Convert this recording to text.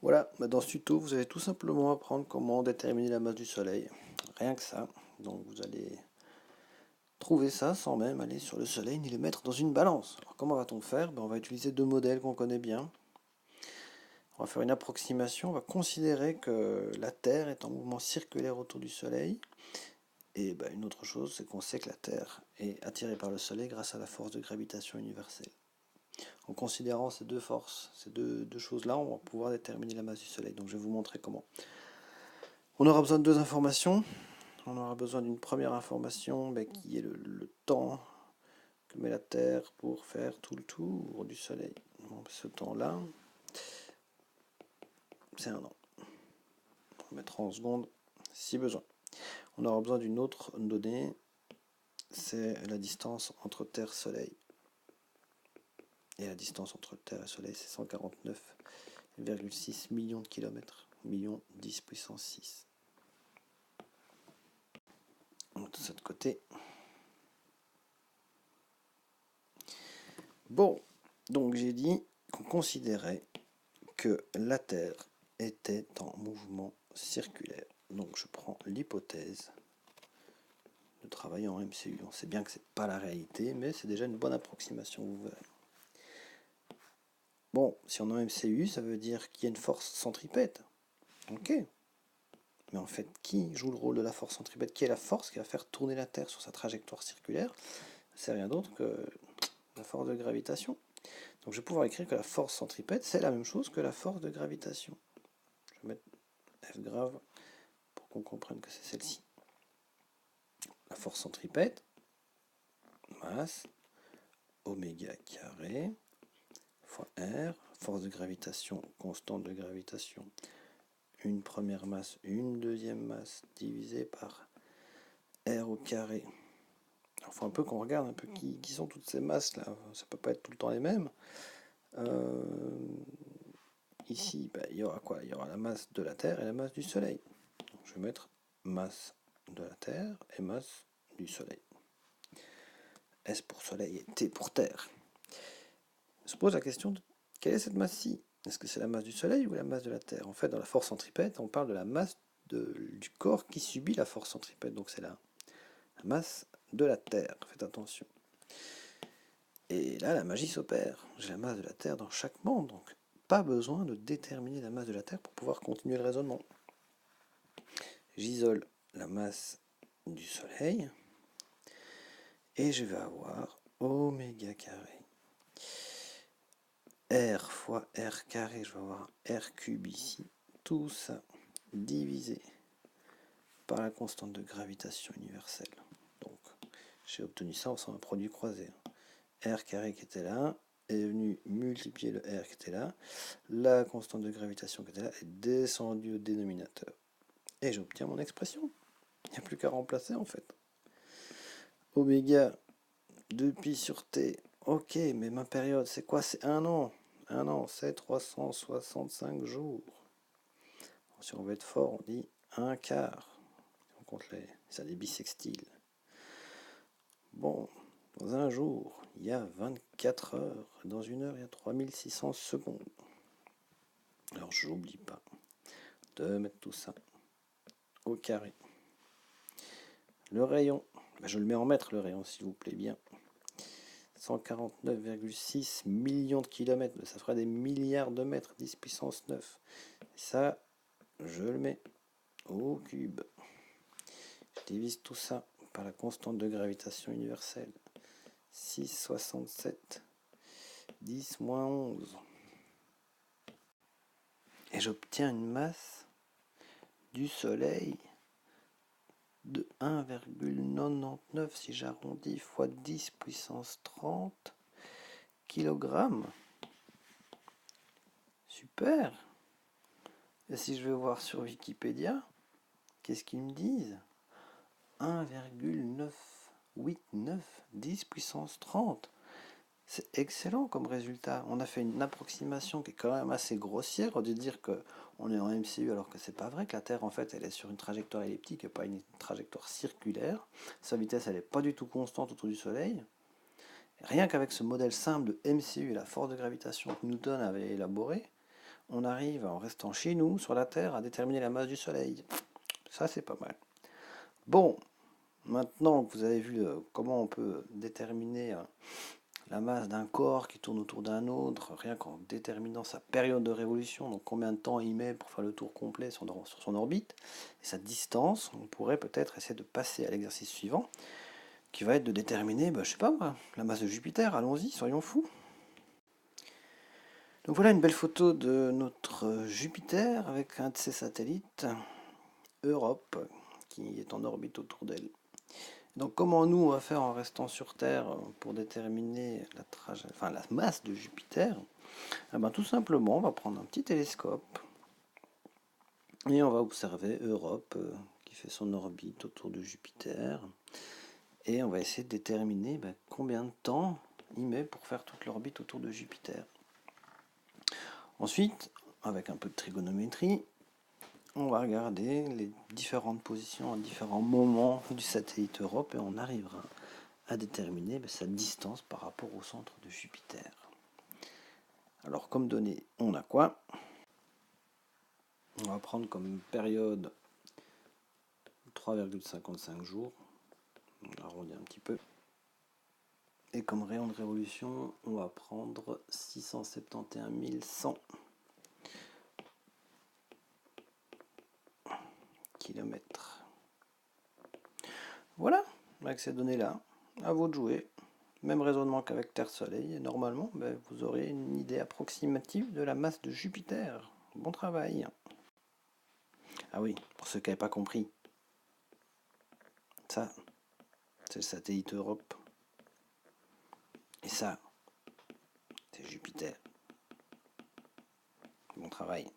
Voilà, dans ce tuto, vous allez tout simplement apprendre comment déterminer la masse du Soleil. Rien que ça. Donc vous allez trouver ça sans même aller sur le Soleil ni le mettre dans une balance. Alors comment va-t-on faire? On va utiliser deux modèles qu'on connaît bien. On va faire une approximation. On va considérer que la Terre est en mouvement circulaire autour du Soleil. Et une autre chose, c'est qu'on sait que la Terre est attirée par le Soleil grâce à la force de gravitation universelle. En considérant ces deux forces, ces deux choses-là, on va pouvoir déterminer la masse du Soleil. Donc je vais vous montrer comment. On aura besoin de deux informations. On aura besoin d'une première information qui est le temps que met la Terre pour faire tout le tour du Soleil. Bon, ce temps-là, c'est un an. On mettra en secondes si besoin. On aura besoin d'une autre donnée, c'est la distance entre Terre et Soleil. Et la distance entre Terre et Soleil, c'est 149,6 millions de kilomètres. Millions 10 puissance 6. On met tout ça de côté. Bon, donc j'ai dit qu'on considérait que la Terre était en mouvement circulaire. Donc je prends l'hypothèse de travailler en MCU. On sait bien que c'est pas la réalité, mais c'est déjà une bonne approximation, vous verrez. Bon, si on est en MCU, ça veut dire qu'il y a une force centripète. Ok. Mais en fait, qui joue le rôle de la force centripète? Qui est la force qui va faire tourner la Terre sur sa trajectoire circulaire? C'est rien d'autre que la force de gravitation. Donc je vais pouvoir écrire que la force centripète, c'est la même chose que la force de gravitation. Je vais mettre F grave pour qu'on comprenne que c'est celle-ci. La force centripète, masse, oméga carré, fois R, force de gravitation, constante de gravitation, une première masse, une deuxième masse, divisé par R au carré. Il faut un peu qu'on regarde un peu qui sont toutes ces masses là, ça peut pas être tout le temps les mêmes. Ici, il y aura quoi? Il y aura la masse de la Terre et la masse du Soleil. Donc, je vais mettre masse de la Terre et masse du Soleil. S pour Soleil et T pour Terre. On se pose la question de quelle est cette masse-ci? Est-ce que c'est la masse du Soleil ou la masse de la Terre? En fait, dans la force centripète, on parle de la masse du corps qui subit la force centripète. Donc c'est la masse de la Terre. Faites attention. Et là, la magie s'opère. J'ai la masse de la Terre dans chaque membre. Donc pas besoin de déterminer la masse de la Terre pour pouvoir continuer le raisonnement. J'isole la masse du Soleil. Et je vais avoir oméga carré. R fois R carré, je vais avoir R cube ici. Tout ça divisé par la constante de gravitation universelle. Donc, j'ai obtenu ça en un produit croisé. R carré qui était là est venu multiplier le R qui était là. La constante de gravitation qui était là est descendue au dénominateur. Et j'obtiens mon expression. Il n'y a plus qu'à remplacer en fait. Oméga 2pi sur T. Ok, mais ma période, c'est quoi? C'est un an. Un an, c'est 365 jours. Si on veut être fort, on dit un quart. On compte ça des bissextiles. Bon, dans un jour, il y a 24 heures. Dans une heure, il y a 3600 secondes. Alors, je n'oublie pas de mettre tout ça au carré. Le rayon, je le mets en mètres, le rayon, s'il vous plaît bien. 149,6 millions de kilomètres, ça fera des milliards de mètres, 10 puissance 9. Et ça, je le mets au cube. Je divise tout ça par la constante de gravitation universelle. 6,67. 10 moins 11. Et j'obtiens une masse du Soleil de 1,99 si j'arrondis fois 10 puissance 30 kg. Super. Et si je vais voir sur Wikipédia, qu'est-ce qu'ils me disent? 1,989 10 puissance 30. C'est excellent comme résultat. On a fait une approximation qui est quand même assez grossière de dire qu'on est en MCU alors que c'est pas vrai, que la Terre en fait elle est sur une trajectoire elliptique et pas une trajectoire circulaire. Sa vitesse elle est pas du tout constante autour du Soleil. Rien qu'avec ce modèle simple de MCU et la force de gravitation que Newton avait élaboré, on arrive, en restant chez nous, sur la Terre, à déterminer la masse du Soleil. Ça, c'est pas mal. Bon, maintenant que vous avez vu comment on peut déterminer la masse d'un corps qui tourne autour d'un autre, rien qu'en déterminant sa période de révolution, donc combien de temps il met pour faire le tour complet sur son orbite, et sa distance, on pourrait peut-être essayer de passer à l'exercice suivant, qui va être de déterminer, je sais pas moi, la masse de Jupiter. Allons-y, soyons fous. Donc voilà une belle photo de notre Jupiter avec un de ses satellites, Europe, qui est en orbite autour d'elle. Donc comment nous on va faire en restant sur Terre pour déterminer la masse de Jupiter? Tout simplement on va prendre un petit télescope et on va observer Europe qui fait son orbite autour de Jupiter et on va essayer de déterminer combien de temps il met pour faire toute l'orbite autour de Jupiter. Ensuite, avec un peu de trigonométrie, on va regarder les différentes positions à différents moments du satellite Europe et on arrivera à déterminer sa distance par rapport au centre de Jupiter. Alors comme donnée, on a quoi? On va prendre comme période 3,55 jours. On arrondit un petit peu. Et comme rayon de révolution, on va prendre 671 100 km. Voilà, avec ces données-là, à vous de jouer. Même raisonnement qu'avec Terre-Soleil, et normalement, vous aurez une idée approximative de la masse de Jupiter. Bon travail. Ah oui, pour ceux qui n'avaient pas compris, ça, c'est le satellite Europe. Et ça, c'est Jupiter. Bon travail.